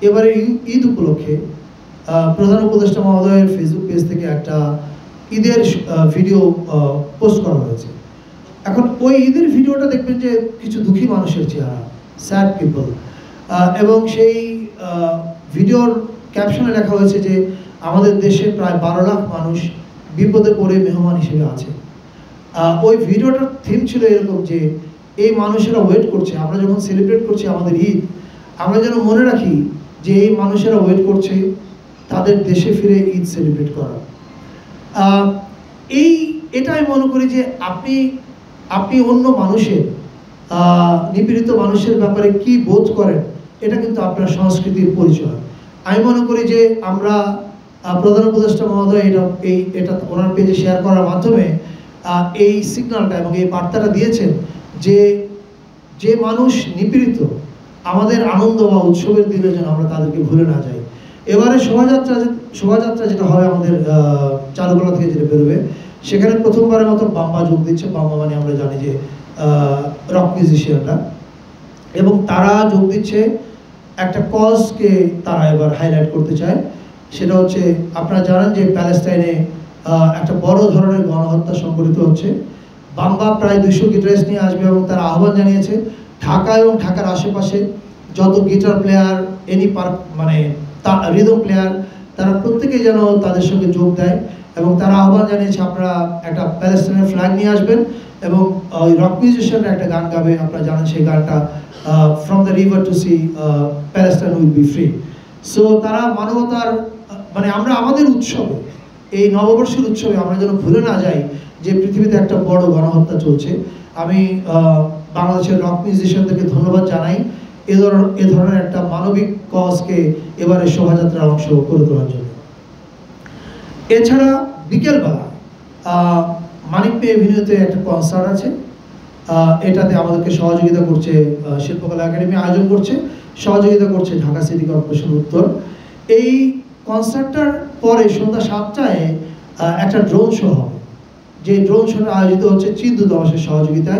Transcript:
এবারে ঈদ উপলক্ষে প্রধান উপদেষ্টা মহোদয়ের ফেসবুক পেজ থেকে একটা ঈদের ভিডিও পোস্ট করা হয়েছে। এখন ওই ঈদের ভিডিওটা দেখবেন যে কিছু দুঃখী মানুষের চেহারা, স্যাড পিপল, এবং সেই ভিডিওর ক্যাপশনে লেখা হয়েছে যে আমাদের দেশে প্রায় 12 লাখ মানুষ বিপদে পড়ে মেহমান হিসেবে আছে। ওই ভিডিওটার থিম ছিল এরকম যে এই মানুষেরা ওয়েট করছে, আমরা যখন সেলিব্রেট করছি আমাদের ঈদ, আমরা যেন মনে রাখি যে এই মানুষেরা ওয়েট করছে তাদের দেশে ফিরে ঈদ সেলিব্রেট করা। এটাই মনে করি যে আপনি অন্য মানুষের, নিপীড়িত মানুষের ব্যাপারে কি বোধ করেন, এটা কিন্তু আপনার সংস্কৃতির পরিচয়। আমি মনে করি যে আমরা প্রধান উপদেষ্টা মহোদয় এটা ওনার পেজে শেয়ার করার মাধ্যমে এই সিগন্যালটা এবং এই বার্তাটা দিয়েছেন যে মানুষ নিপীড়িত, আমাদের আনন্দ বা উৎসবের দিনে যেন আমরা তাদেরকে ভুলে না যাই। এবারে শোভাযাত্রা যেটা হবে আমাদের চারুকলা থেকে যেটা বেরোবে, সেখানে প্রথমবারের মতো বাম্বা যোগ দিচ্ছে। বাম্বা মানে আমরা জানি যে রক মিউজিশিয়ানরা, এবং তারা যোগ দিচ্ছে একটা কজকে তারা এবার হাইলাইট করতে চায়। সেটা হচ্ছে, আপনারা জানেন যে প্যালেস্টাইনে একটা বড় ধরনের গণহত্যা সংঘটিত হচ্ছে। বাম্বা প্রায় 200 গিটারিস্ট নিয়ে আসবে এবং তারা আহ্বান জানিয়েছে ঢাকা এবং ঢাকার আশেপাশে যত গিটার প্লেয়ার, মানে রিদম প্লেয়ার, তারা প্রত্যেকেই যেন তাদের সঙ্গে যোগ দেয়। এবং তারা আহ্বান জানিয়েছে আপনারা একটা প্যালেস্টাইনের ফ্ল্যাগ নিয়ে আসবেন এবং ওই রক মিউজিশিয়ানরা একটা গান গাবে। আপনারা জানেন সেই গানটা from the river to sea Palestine will be free. So তারা মানবতার, মানে আমরা আমাদের উৎসবে, এই নববর্ষের উৎসবে আমরা যেন ভুলে না যাই যে পৃথিবীতে একটা বড় গণহত্যা চলছে। আমি বাংলাদেশের রক মিউজিশিয়ানদেরকে ধন্যবাদ জানাই এ ধরনের একটা মানবিক কজকে এবারে শোভাযাত্রার অংশ করে তোলার জন্য। এছাড়া বিকেলবেলা মানিক পে এভিনিউতে একটা কনসার্ট আছে। এটাতে আমাদেরকে সহযোগিতা করছে শিল্পকলা একাডেমি, আয়োজন করছে, সহযোগিতা করছে ঢাকা সিটি কর্পোরেশন উত্তর। এই কনসার্টটার পরে সন্ধ্যা 7টায় একটা ড্রোন শো হবে, যে ড্রোন শোটা আয়োজিত হচ্ছে চিন্তুদাসের সহযোগিতায়।